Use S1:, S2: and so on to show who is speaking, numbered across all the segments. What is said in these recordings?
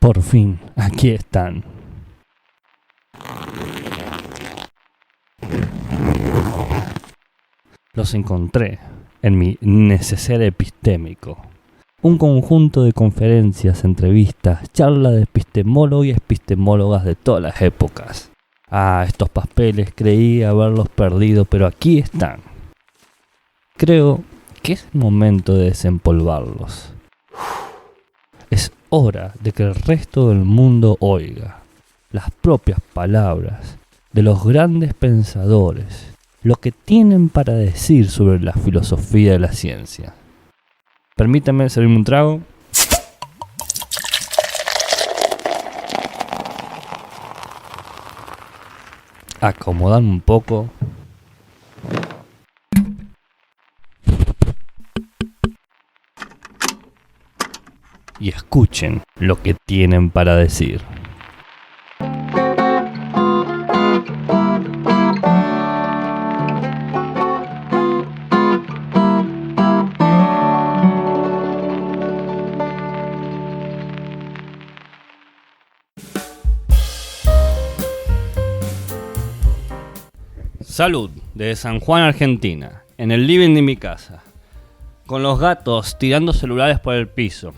S1: Por fin, aquí están. Los encontré en mi neceser epistémico. Un conjunto de conferencias, entrevistas, charlas de epistemólogos y epistemólogas de todas las épocas. Estos papeles creí haberlos perdido, pero aquí están. Creo que es momento de desempolvarlos. Es hora de que el resto del mundo oiga las propias palabras de los grandes pensadores, lo que tienen para decir sobre la filosofía de la ciencia. Permítanme servirme un trago. Acomodarme un poco. Y escuchen lo que tienen para decir. Salud, desde San Juan, Argentina, en el living de mi casa, con los gatos tirando celulares por el piso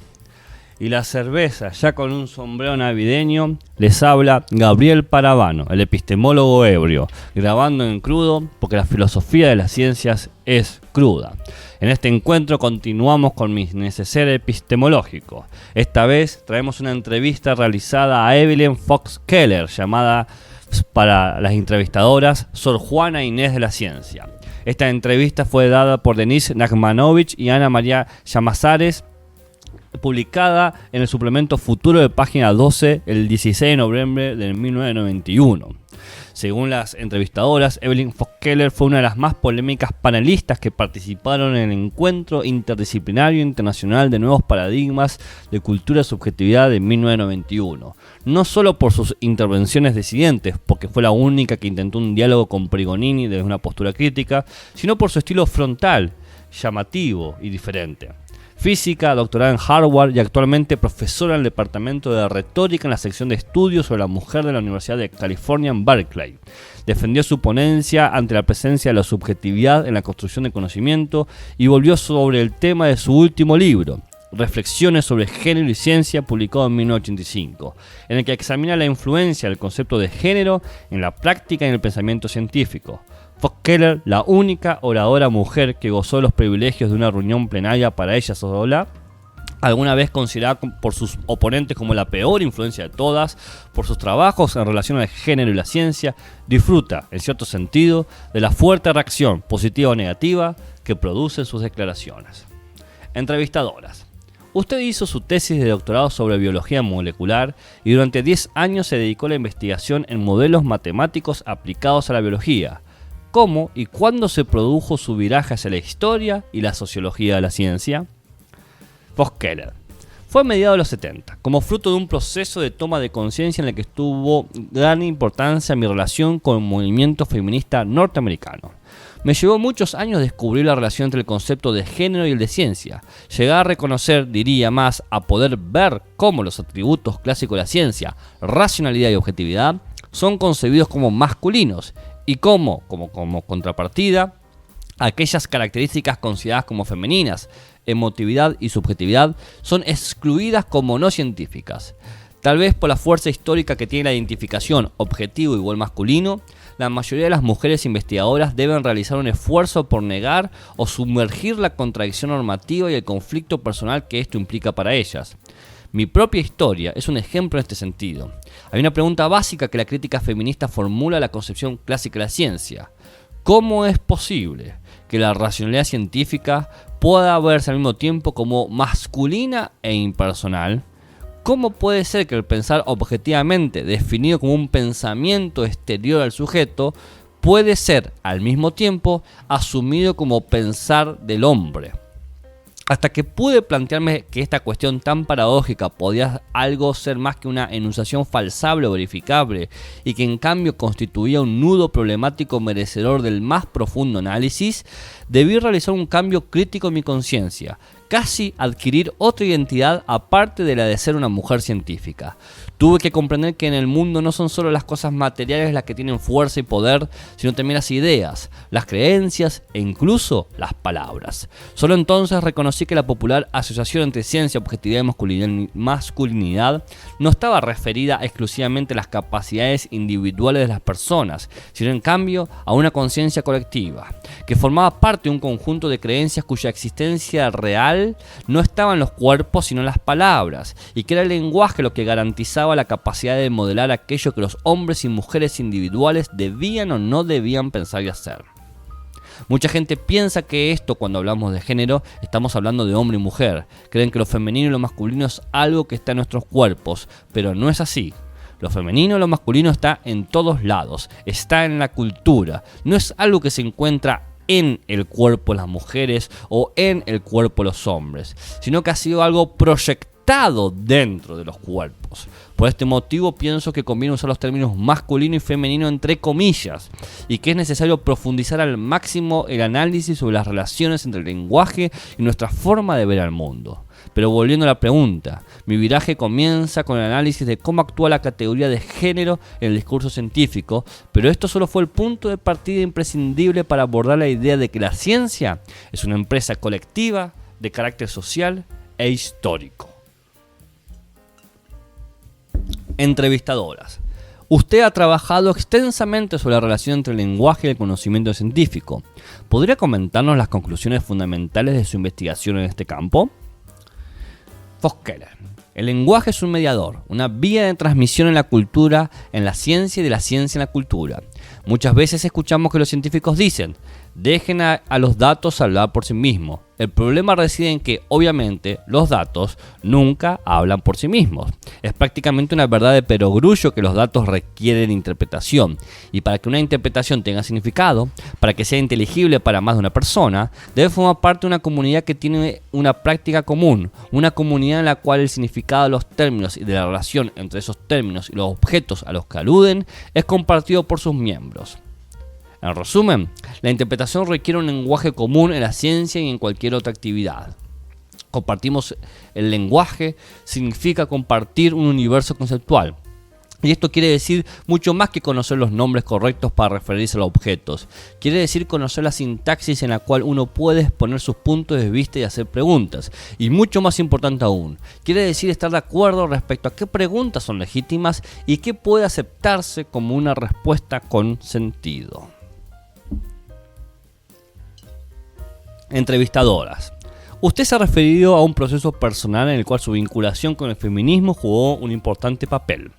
S1: y la cerveza ya con un sombrero navideño, les habla Gabriel Paravano, el epistemólogo ebrio, grabando en crudo porque la filosofía de las ciencias es cruda. En este encuentro continuamos con mi neceser epistemológico. Esta vez traemos una entrevista realizada a Evelyn Fox Keller, llamada para las entrevistadoras Sor Juana Inés de la Ciencia. Esta entrevista fue dada por Denise Nachmanovich y Ana María Llamazares, publicada en el suplemento Futuro de página 12 el 16 de noviembre de 1991. Según las entrevistadoras, Evelyn Fox Keller fue una de las más polémicas panelistas que participaron en el Encuentro Interdisciplinario Internacional de Nuevos Paradigmas de Cultura y Subjetividad de 1991. No solo por sus intervenciones disidentes, porque fue la única que intentó un diálogo con Perigonini desde una postura crítica, sino por su estilo frontal, llamativo y diferente. Física, doctorada en Harvard y actualmente profesora en el Departamento de Retórica en la sección de Estudios sobre la Mujer de la Universidad de California en Berkeley. Defendió su ponencia ante la presencia de la subjetividad en la construcción de conocimiento y volvió sobre el tema de su último libro, Reflexiones sobre género y ciencia, publicado en 1985, en el que examina la influencia del concepto de género en la práctica y en el pensamiento científico. Fox Keller, la única oradora mujer que gozó de los privilegios de una reunión plenaria para ella sola, alguna vez considerada por sus oponentes como la peor influencia de todas, por sus trabajos en relación al género y la ciencia, disfruta, en cierto sentido, de la fuerte reacción, positiva o negativa, que producen sus declaraciones. Entrevistadoras. Usted hizo su tesis de doctorado sobre biología molecular y durante 10 años se dedicó a la investigación en modelos matemáticos aplicados a la biología. ¿Cómo y cuándo se produjo su viraje hacia la historia y la sociología de la ciencia? Fox Keller. Fue a mediados de los 70, como fruto de un proceso de toma de conciencia en el que tuvo gran importancia mi relación con el movimiento feminista norteamericano. Me llevó muchos años descubrir la relación entre el concepto de género y el de ciencia. Llegar a reconocer, diría más, a poder ver cómo los atributos clásicos de la ciencia, racionalidad y objetividad, son concebidos como masculinos y como contrapartida, aquellas características consideradas como femeninas, emotividad y subjetividad, son excluidas como no científicas. Tal vez por la fuerza histórica que tiene la identificación objetivo igual masculino, la mayoría de las mujeres investigadoras deben realizar un esfuerzo por negar o sumergir la contradicción normativa y el conflicto personal que esto implica para ellas. Mi propia historia es un ejemplo en este sentido. Hay una pregunta básica que la crítica feminista formula a la concepción clásica de la ciencia. ¿Cómo es posible que la racionalidad científica pueda verse al mismo tiempo como masculina e impersonal? ¿Cómo puede ser que el pensar objetivamente, definido como un pensamiento exterior al sujeto, puede ser al mismo tiempo asumido como pensar del hombre? Hasta que pude plantearme que esta cuestión tan paradójica podía algo ser más que una enunciación falsable o verificable y que en cambio constituía un nudo problemático merecedor del más profundo análisis, debí realizar un cambio crítico en mi conciencia. casi adquirir otra identidad aparte de la de ser una mujer científica. Tuve que comprender que en el mundo no son solo las cosas materiales las que tienen fuerza y poder, sino también las ideas, las creencias e incluso las palabras. Solo entonces reconocí que la popular asociación entre ciencia, objetividad y masculinidad no estaba referida exclusivamente a las capacidades individuales de las personas, sino en cambio a una conciencia colectiva, que formaba parte de un conjunto de creencias cuya existencia real no estaba en los cuerpos sino en las palabras, y que era el lenguaje lo que garantizaba la capacidad de modelar aquello que los hombres y mujeres individuales debían o no debían pensar y hacer. Mucha gente piensa que esto, cuando hablamos de género, estamos hablando de hombre y mujer. Creen que lo femenino y lo masculino es algo que está en nuestros cuerpos, pero no es así. Lo femenino y lo masculino está en todos lados, está en la cultura, no es algo que se encuentra en el cuerpo de las mujeres o en el cuerpo de los hombres, sino que ha sido algo proyectado dentro de los cuerpos. Por este motivo pienso que conviene usar los términos masculino y femenino entre comillas, y que es necesario profundizar al máximo el análisis sobre las relaciones entre el lenguaje y nuestra forma de ver al mundo. Pero volviendo a la pregunta, mi viraje comienza con el análisis de cómo actúa la categoría de género en el discurso científico, pero esto solo fue el punto de partida imprescindible para abordar la idea de que la ciencia es una empresa colectiva de carácter social e histórico. Entrevistadoras. Usted ha trabajado extensamente sobre la relación entre el lenguaje y el conocimiento científico. ¿Podría comentarnos las conclusiones fundamentales de su investigación en este campo? Fox-Keller. El lenguaje es un mediador, una vía de transmisión en la cultura, en la ciencia y de la ciencia en la cultura. Muchas veces escuchamos que los científicos dicen: dejen a los datos hablar por sí mismos. El problema reside en que, obviamente, los datos nunca hablan por sí mismos. Es prácticamente una verdad de perogrullo que los datos requieren interpretación. Y para que una interpretación tenga significado, para que sea inteligible para más de una persona, debe formar parte de una comunidad que tiene una práctica común. Una comunidad en la cual el significado de los términos y de la relación entre esos términos y los objetos a los que aluden es compartido por sus miembros. En resumen, la interpretación requiere un lenguaje común en la ciencia y en cualquier otra actividad. Compartimos el lenguaje significa compartir un universo conceptual. Y esto quiere decir mucho más que conocer los nombres correctos para referirse a los objetos. Quiere decir conocer la sintaxis en la cual uno puede exponer sus puntos de vista y hacer preguntas. Y mucho más importante aún, quiere decir estar de acuerdo respecto a qué preguntas son legítimas y qué puede aceptarse como una respuesta con sentido. Entrevistadoras. Usted se ha referido a un proceso personal en el cual su vinculación con el feminismo jugó un importante papel.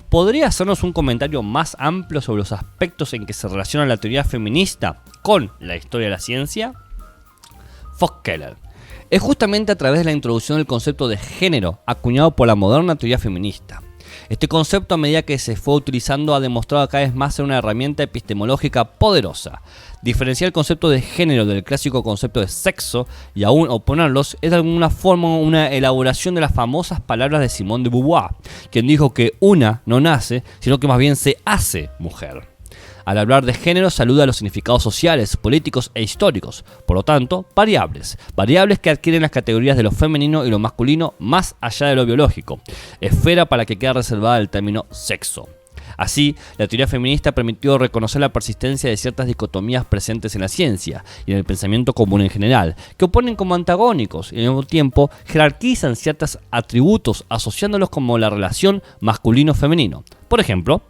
S1: ¿Podría hacernos un comentario más amplio sobre los aspectos en que se relaciona la teoría feminista con la historia de la ciencia? Fox-Keller. Es justamente a través de la introducción del concepto de género acuñado por la moderna teoría feminista. Este concepto, a medida que se fue utilizando, ha demostrado cada vez más ser una herramienta epistemológica poderosa. Diferenciar el concepto de género del clásico concepto de sexo y aún oponerlos es de alguna forma una elaboración de las famosas palabras de Simone de Beauvoir, quien dijo que una no nace, sino que más bien se hace mujer. Al hablar de género se alude a los significados sociales, políticos e históricos, por lo tanto, variables que adquieren las categorías de lo femenino y lo masculino más allá de lo biológico, esfera para la que queda reservada el término sexo. Así, la teoría feminista permitió reconocer la persistencia de ciertas dicotomías presentes en la ciencia y en el pensamiento común en general, que oponen como antagónicos y al mismo tiempo jerarquizan ciertos atributos asociándolos como la relación masculino-femenino. Por ejemplo,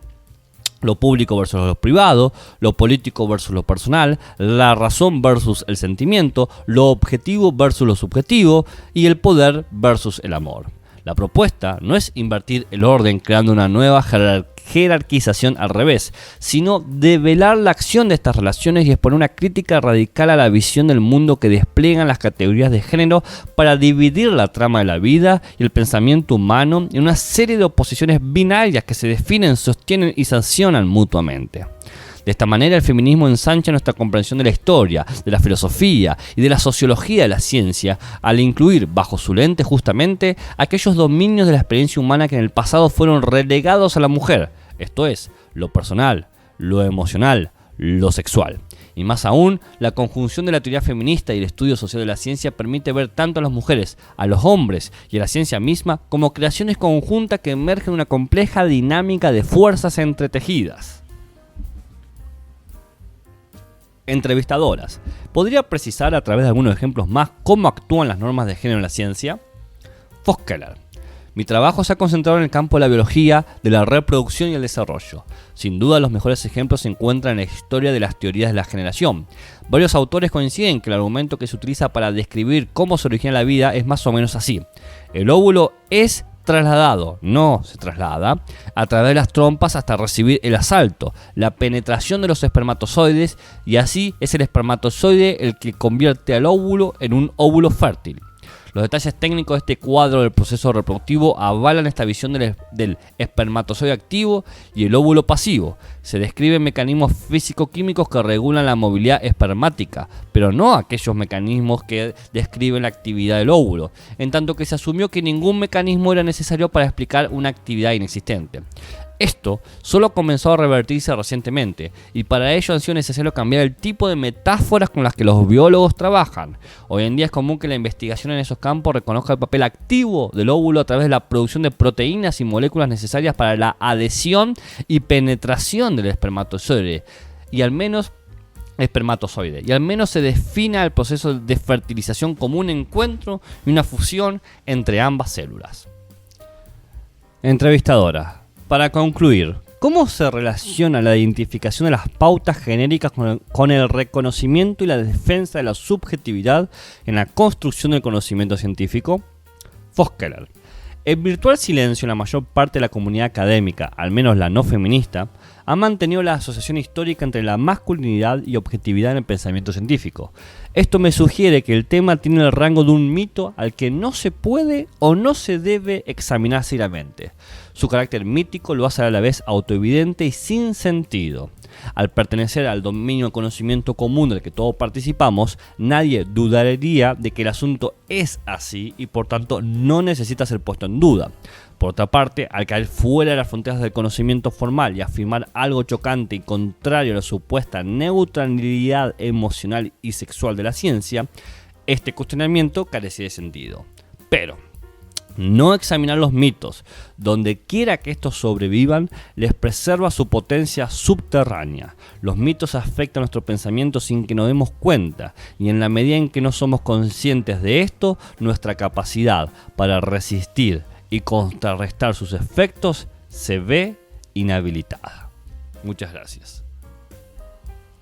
S1: lo público versus lo privado, lo político versus lo personal, la razón versus el sentimiento, lo objetivo versus lo subjetivo y el poder versus el amor. La propuesta no es invertir el orden creando una nueva jerarquización al revés, sino develar la acción de estas relaciones y exponer una crítica radical a la visión del mundo que despliegan las categorías de género para dividir la trama de la vida y el pensamiento humano en una serie de oposiciones binarias que se definen, sostienen y sancionan mutuamente. De esta manera, el feminismo ensancha nuestra comprensión de la historia, de la filosofía y de la sociología de la ciencia, al incluir bajo su lente justamente aquellos dominios de la experiencia humana que en el pasado fueron relegados a la mujer, esto es, lo personal, lo emocional, lo sexual. Y más aún, la conjunción de la teoría feminista y el estudio social de la ciencia permite ver tanto a las mujeres, a los hombres y a la ciencia misma como creaciones conjuntas que emergen de una compleja dinámica de fuerzas entretejidas. Entrevistadoras. ¿Podría precisar a través de algunos ejemplos más cómo actúan las normas de género en la ciencia? Voskeller. Mi trabajo se ha concentrado en el campo de la biología, de la reproducción y el desarrollo. Sin duda los mejores ejemplos se encuentran en la historia de las teorías de la generación. Varios autores coinciden que el argumento que se utiliza para describir cómo se origina la vida es más o menos así. El óvulo es trasladado, no se traslada, a través de las trompas hasta recibir el asalto, la penetración de los espermatozoides, y así es el espermatozoide el que convierte al óvulo en un óvulo fértil. Los detalles técnicos de este cuadro del proceso reproductivo avalan esta visión del espermatozoide activo y el óvulo pasivo. Se describen mecanismos físico-químicos que regulan la movilidad espermática, pero no aquellos mecanismos que describen la actividad del óvulo, en tanto que se asumió que ningún mecanismo era necesario para explicar una actividad inexistente. Esto solo comenzó a revertirse recientemente, y para ello ha sido necesario cambiar el tipo de metáforas con las que los biólogos trabajan. Hoy en día es común que la investigación en esos campos reconozca el papel activo del óvulo a través de la producción de proteínas y moléculas necesarias para la adhesión y penetración del espermatozoide, y al menos se defina el proceso de fertilización como un encuentro y una fusión entre ambas células. Entrevistadora. Para concluir, ¿cómo se relaciona la identificación de las pautas genéricas con el reconocimiento y la defensa de la subjetividad en la construcción del conocimiento científico? Voskeller. El virtual silencio en la mayor parte de la comunidad académica, al menos la no feminista, ha mantenido la asociación histórica entre la masculinidad y objetividad en el pensamiento científico. Esto me sugiere que el tema tiene el rango de un mito al que no se puede o no se debe examinar seriamente. Su carácter mítico lo hace a la vez autoevidente y sin sentido. Al pertenecer al dominio del conocimiento común del que todos participamos, nadie dudaría de que el asunto es así y por tanto no necesita ser puesto en duda. Por otra parte, al caer fuera de las fronteras del conocimiento formal y afirmar algo chocante y contrario a la supuesta neutralidad emocional y sexual de la ciencia, este cuestionamiento carece de sentido. Pero no examinar los mitos, donde quiera que estos sobrevivan, les preserva su potencia subterránea. Los mitos afectan nuestro pensamiento sin que nos demos cuenta, y en la medida en que no somos conscientes de esto, nuestra capacidad para resistir y contrarrestar sus efectos se ve inhabilitada. Muchas gracias.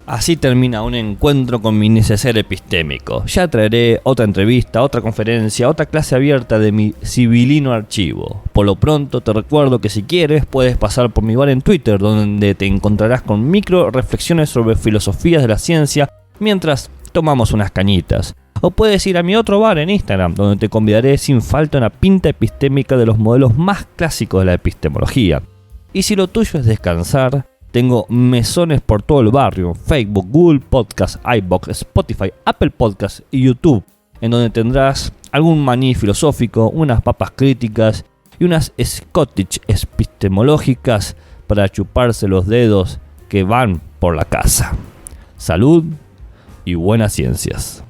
S1: Así termina un encuentro con mi neceser epistémico. Ya traeré otra entrevista, otra conferencia, otra clase abierta de mi sibilino archivo. Por lo pronto te recuerdo que si quieres puedes pasar por mi bar en Twitter, donde te encontrarás con micro reflexiones sobre filosofías de la ciencia mientras tomamos unas cañitas. O puedes ir a mi otro bar en Instagram, donde te convidaré sin falta una pinta epistémica de los modelos más clásicos de la epistemología. Y si lo tuyo es descansar, tengo mesones por todo el barrio: Facebook, Google Podcast, iVoox, Spotify, Apple Podcast y YouTube, en donde tendrás algún maní filosófico, unas papas críticas y unas Scottish epistemológicas para chuparse los dedos que van por la casa. Salud y buenas ciencias.